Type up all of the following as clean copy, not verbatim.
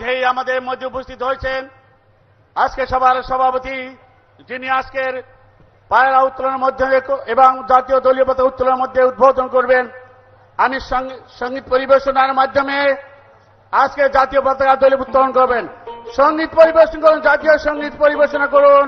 ইতিমধ্যেই আমাদের মধ্যে উপস্থিত হয়েছেন আজকে সভার সভাপতি, যিনি আজকের পায়রা উত্তোলনের মধ্যে এবং জাতীয় দলীয় পতাকা উত্তোলনের মধ্যে উদ্বোধন করবেন। আমি সঙ্গীত পরিবেশনার মাধ্যমে আজকে জাতীয় পতাকা দলীয় উত্তোলন করবেন। সঙ্গীত পরিবেশন করুন, জাতীয় সঙ্গীত পরিবেশনা করুন।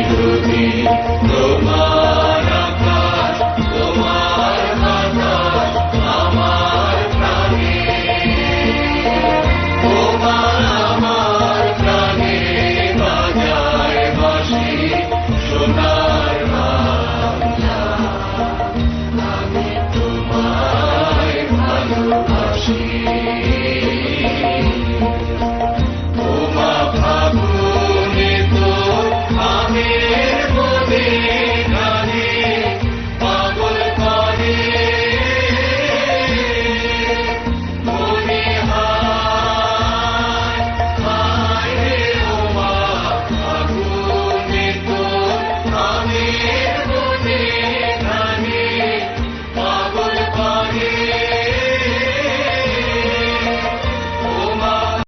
চিরদিন তোমার